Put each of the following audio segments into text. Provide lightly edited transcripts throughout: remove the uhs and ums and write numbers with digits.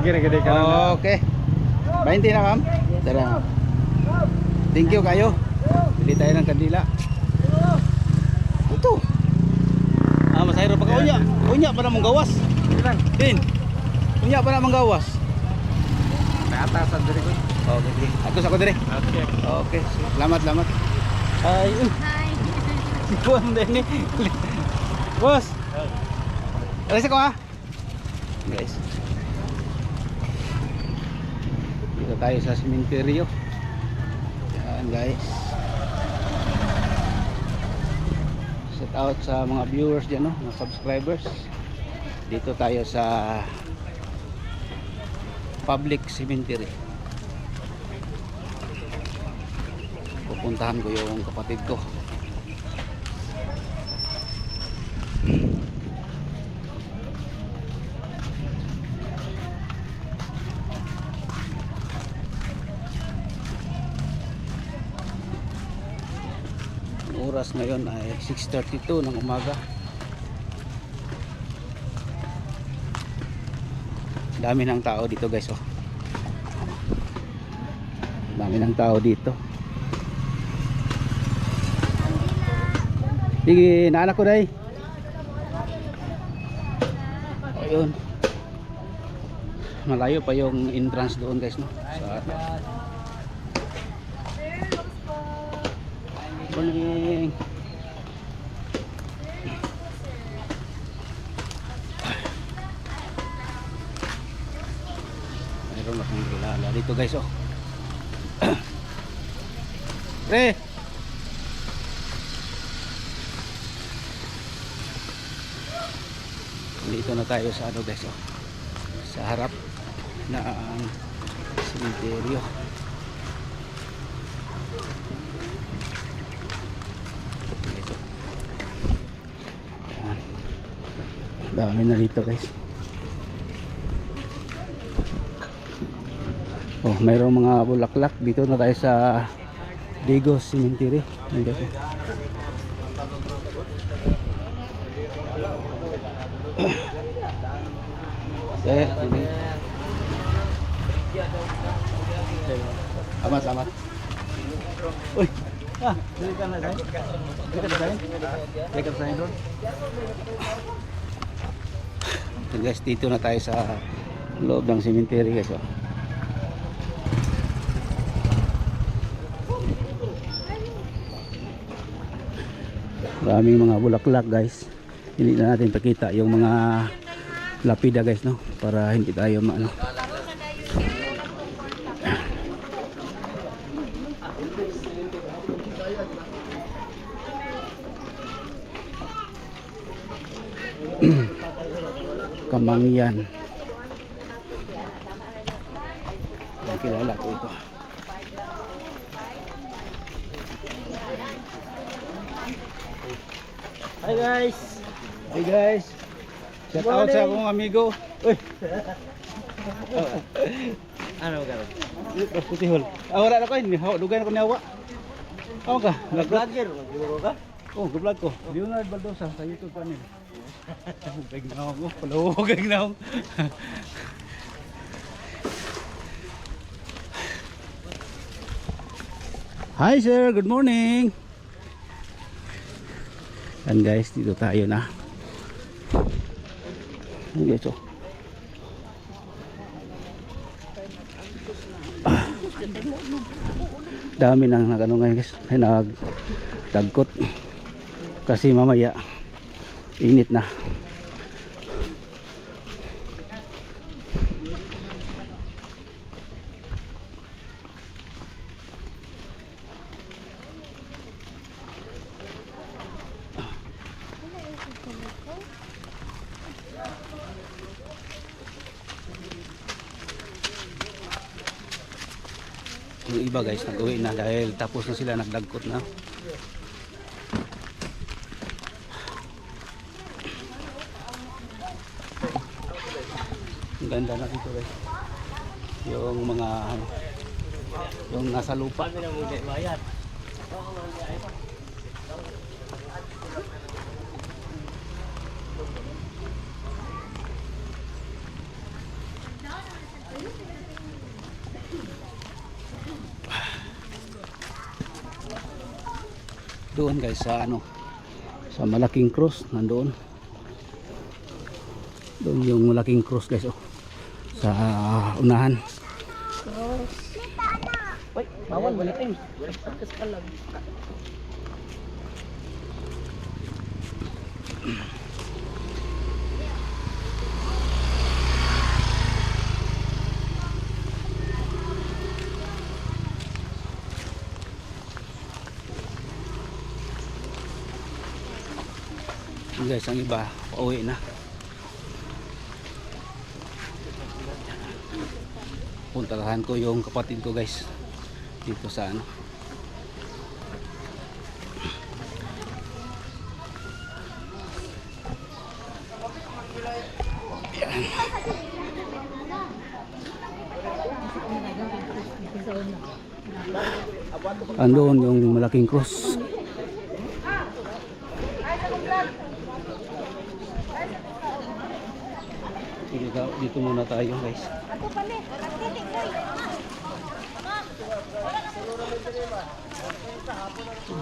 gede ka na. Okay. 20 na, ma'am. Tara. Thank you kayo. Bili tayo ng kandila. Ito. Masayro pa ka. Unya pa na mong gawas. Ilan? Din. Unya pa na mong gawas. May atasan diri ko. Okay. Ako dire. Okay. Okay. Salamat. Ay. Hi. Buwan din ni. Boss. Alis ako ha. Guys. Dito tayo sa sementeryo. Yan guys. Shout out sa mga viewers dyan, no? Mga subscribers. Dito tayo sa public cemetery. Pupuntahan ko yung kapatid ko. Oras ngayon ay 6:32 ng umaga. Dami ng tao dito guys, oh. Dami ng tao dito. Sige, naanak ko dai. Ayun. Malayo pa yung entrance doon guys, no. Morning. Mayroon akong kilala dito guys, oh. Pre. Dito na tayo sa ano guys, oh. Sa harap na ang sementeryo. Dami na dito guys. Oh, mayroong mga bulaklak. Dito na tayo sa Digos Cemetery. Amat. Uy. Dili ka na dai. Dili ka na doon. Guys, dito na tayo sa loob ng cemetery guys, oh. Maraming mga bulaklak guys. Hindi na natin pakita yung mga lapida guys, no, para hindi tayo maano. Kamangyan. Kilala ko ito. Hi guys. Hey guys. Shout out sa akong amigo. Uy. Ano ka? Putihol. Wala na ko ini. Dugan ko niyawa. Ako ka? Vlogger, magduro ka? Oh, vlog ko. Leonard Baldosa sa YouTube channel. Gagnaw ko. Palawo ko gagnaw. Hi sir, good morning. And guys, dito tayo na. Guys, oh. Dami nang nagano ngayon guys. Ay nagdagkot. Kasi mamaya init na. Yung iba guys nag-uwi na dahil tapos na sila, nagdagkot na. Ang ganda na dito guys. Yung mga yung nasa lupa. doon guys sa ano, sa malaking cross nandoon. Doon yung malaking cross guys, oh, sa unahan. Uy, bawal mo natin. Pagkas ka lang. Guys, ang iba pauwi na. Puntahan ko yung kapatid ko guys dito sa ano, yan. Andun yung malaking cross. Dito muna tayo guys.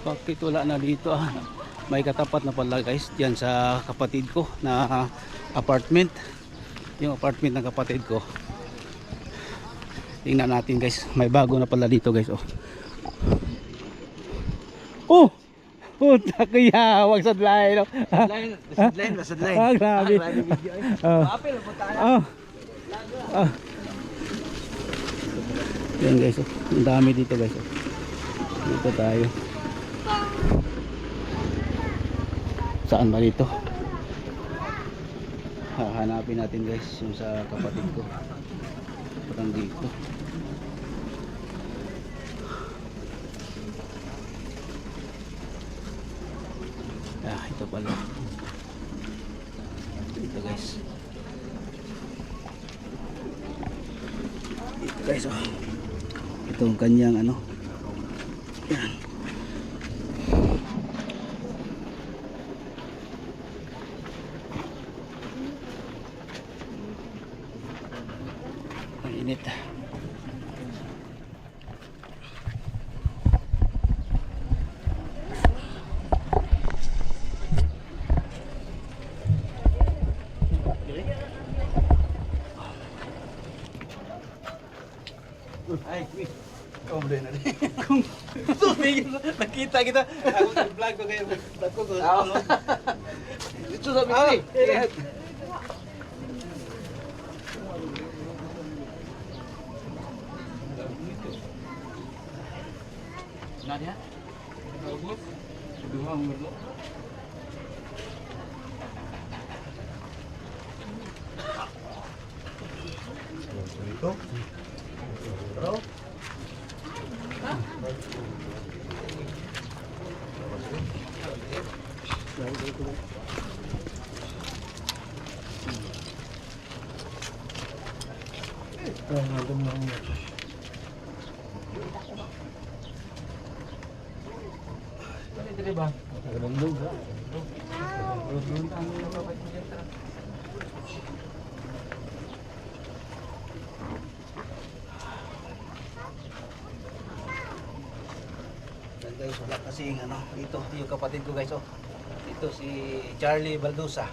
Bakit wala na dito ah? May katapat na pala guys diyan sa kapatid ko na apartment. Yung apartment ng kapatid ko. Tingnan natin guys, may bago na pala dito guys, oh. Oh! Puta kuya, wag sadlay no. Sadlain. Ah, grabe. Apel po tayo. Yan guys, oh. Ang dami dito guys, oh. Dito tayo. Saan ba dito? Hahanapin natin guys yung sa kapatid ko. Parang dito. Ah, ito pala. Dito guys. Dito guys, oh. Ito ang kanyang ano. Yan. Ang init. Ay, Komple na rin. kung nakita kita, ako nag-vlog ko kayo. Vlog ko. Dito sa bisi. Nadia? Dua umur. Ito. Bro. Guys, wala kasing ano, dito yung kapatid ko guys, oh. Ito si Charlie Baldusa.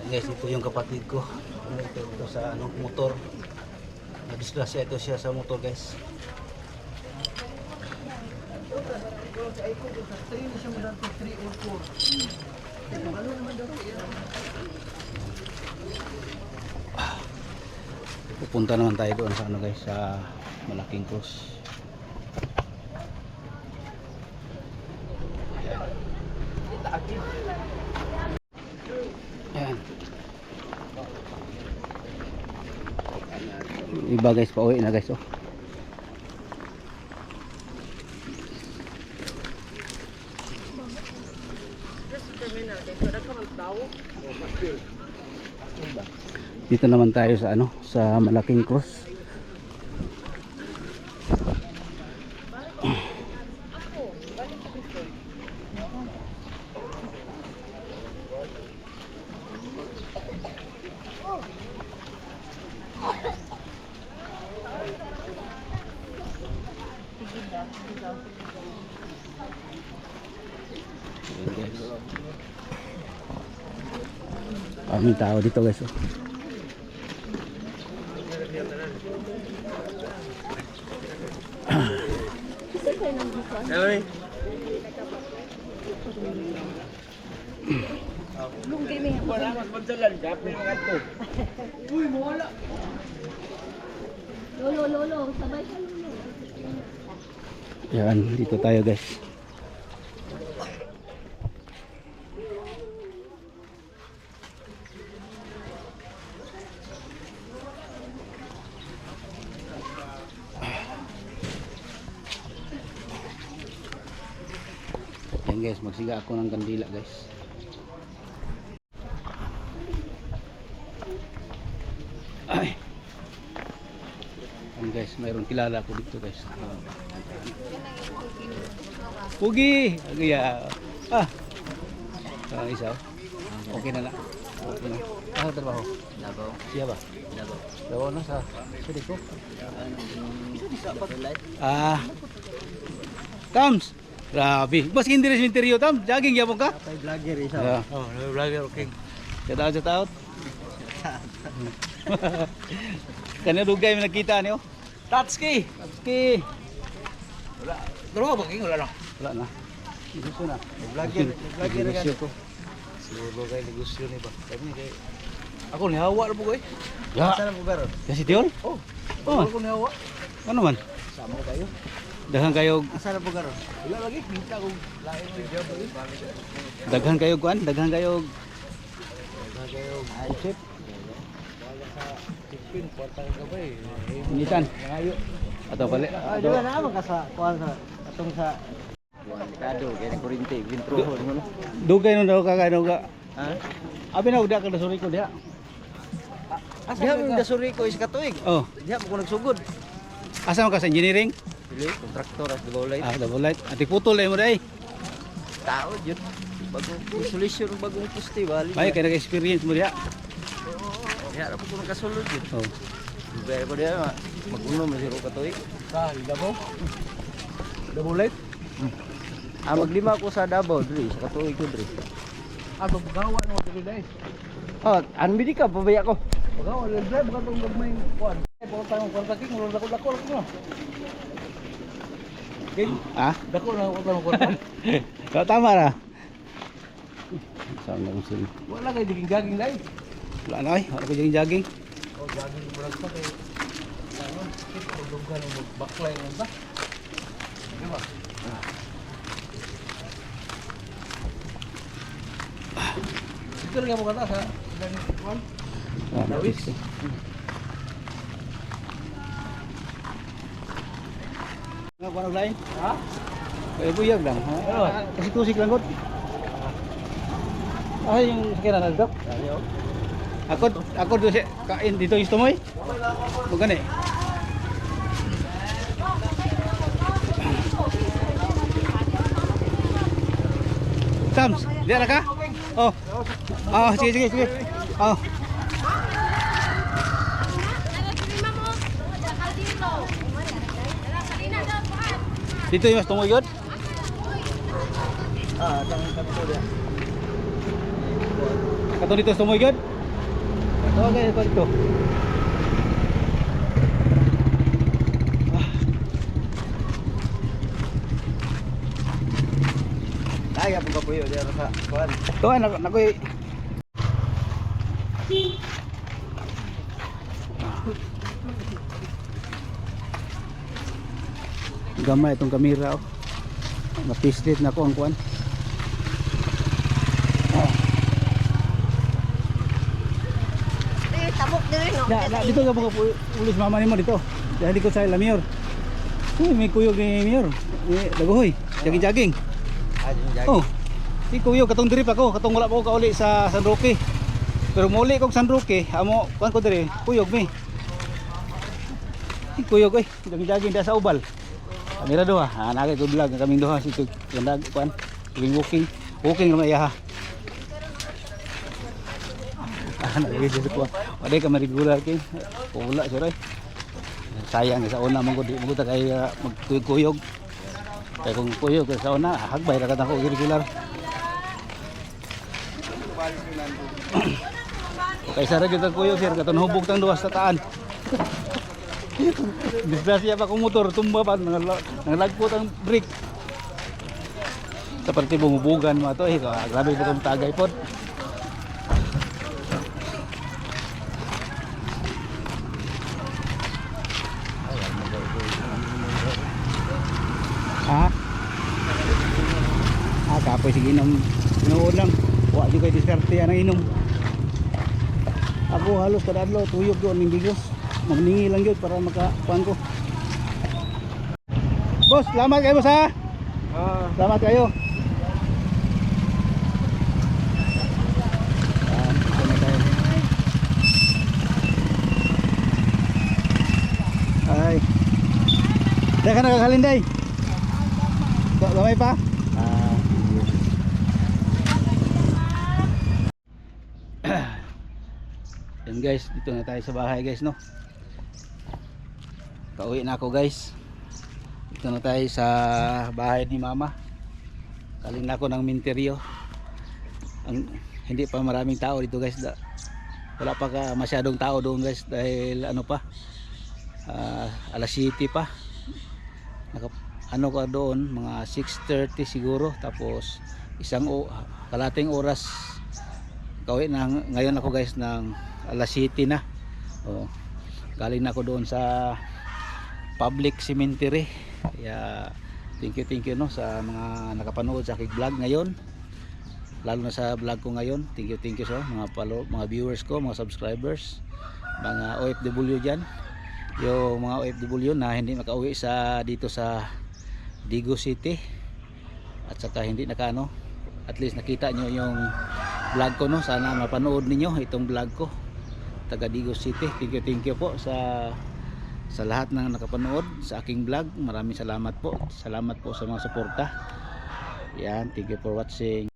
Guys, ito yung kapatid ko. Ito sa ano, motor. Nadisgrasya ito siya sa motor guys. Pupunta naman tayo doon sa ano guys, sa malaking cross. Ayan. Iba guys, pauwi na guys, oh. Dito naman tayo sa ano, sa malaking cross. Kaming tao dito guys. Oh. Hello. Lunggay mo yan. Wala mas magdalan ka, pero nga to. Uy, mawala. Lolo, sabay ka lolo. Yan, dito tayo guys. Yan guys, magsiga ako ng kandila guys. Ay. Yan guys, mayroong kilala ko dito guys. Pugi! Agaya. Ah. Isa. Okay na na. Okay na. Ah, trabaho. Labaw. Siya ba? Labaw. Trabaho na sa sili ko. Sa pag-light. Ah. Tams. Grabe. Mas hindi rin interior Tam. Jogging yapon ka? Kay vlogger isa. Yeah. Oh, vlogger okay. Shout out. Kanina dugay mo nakita niyo. Tatski. Tatski. Wala. Dalawa ba king wala na. Wala na. Gusto na. Vlogger kan. Negosyo ko. Siguro kay negosyo ni ba. Kami kay ako ni hawa ra po koy. Ya. Sana po garo. Kasi Tiol? Oh. Oh. Ako ni hawa. Ano man? Samo kayo. Daghan kayo, Asa po garo. Wala lagi minta ko lain mo job lagi. daghan kayo kuan, daghan kayo Kayo ay chip. wala sa tipin portang gabay. Initan. Ngayo. Atau balik. Ah, di ba naman ka sa kuan sa atong sa Kado kay kurinte bintrohon mo. Dugay no daw ka kano ka. Ha? Abi na udah ka dasuri ko diha. Diha mo dasuri ko is katuig. Oh, Diha mo ko nagsugod. asa man ka sa engineering? Dili kontraktor as dibawlay. Ah, double light. Ati putol mo dai. Tao jud. Bagong solution bagong pusti bali. May kay nag-experience mo diha. Diha ra po ko nakasulod jud. Oh. Dugay ko diha magunom na siro katuig. Sa Davao. Double light. Ah maglima ko sa Davao diri sa katuig ko diri. Ah, magawa no diri dai. Oh, anbidi ka pabaya ko. Magawa diri dai bukan tong gagmay kuan. Puro tayong kwartaking, muro dako no. Ah? Dako na ko tang kwarta. Kau tama ra. Saan na kung sila? Wala kay diging gaging dai. Wala na ay, wala ko jogging. Oh, gaging murag pa kay ano, kit dugan mo baklay mo ba? Di ba? Ito nga mo kata sa ganito kwan. Dawis. Nga kuan og lain? Ha? Kaya buyag lang. Ano? Kasi tusik lang gud. Ah, yung sakyan na nagdok. Ayo. Ako do siya kain dito isto mo eh. Bukan eh. Tams, lihat na ka? Oh. Oh, sige. Oh. Dito yung mas tumoy god? Ah, tangan kanto dia. Kato dito sa tumoy god? Okay, dito. Kaya po kapuyo dia sa kwan. Tuan ako eh. Gamay itong kamera oh. Mapislit na ko ang kuan. Tabok din no. Dito ka mga pulis mama nimo dito. Dahil ko sa Lamior. Uy, may kuyog ni Mior. Ni dagohoy. Jogging. Ajin jagi. Oh. Si Kuyog katong diri pa ko, katong wala pa ko kauli sa San Roque. Pero muli kog San Roque, amo kuan ko diri, Kuyog mi. Si Kuyog oy, jogging da sa ubal. Kamera duha, nagay ko vlog kaming duha si Kuyog kuan, walking. Walking naman iya ha. Nagay ko. Wala ka regular king. Wala siya ray. Sayang sa una mong di mo ta kay magkuyog. Kaya kung kuyog sa una, hagbay ra ka ko regular. Kaysa ra gyud ang kuyog sir katon hubog tang duwas sa taan. Disgrasya pa kong motor tumba pa nangalagpot ang brake. Sa parte bumubugan mo ato grabe pa kong tagay pod. Ha? Kapoy sige inom. Tinuod lang. Wa di koy diskarte ang inom. Ako halos kada adlaw tuyok doon ning bigos. Magningi lang gyud para makakuan ko. Boss, salamat kayo boss ha. Salamat kayo. Ay. Dah ka nakakalinday. Gamay pa? Yan guys, dito na tayo sa bahay guys no. Pauwi na ako guys. Dito na tayo sa bahay ni mama. Kaling na ako ng minteryo. Hindi pa maraming tao dito guys. Wala pa masyadong tao doon guys dahil ano pa, alas 7 pa. Ano ka doon mga 6:30 siguro, tapos kalating oras kauwi na ngayon ako guys ng alas 7 na. Galing na ako doon sa public cemetery. Kaya thank you no sa mga nakapanood sa aking vlog ngayon, lalo na sa vlog ko ngayon. Thank you sa mga viewers ko, mga subscribers, mga OFW dyan, yung mga OFW na hindi makauwi dito sa Digo City, at saka hindi nakano, at least nakita nyo yung vlog ko no. Sana mapanood ninyo itong vlog ko, taga Digo City. Thank you po sa lahat ng nakapanood sa aking vlog. Maraming salamat po sa mga suporta. Yan, thank you for watching.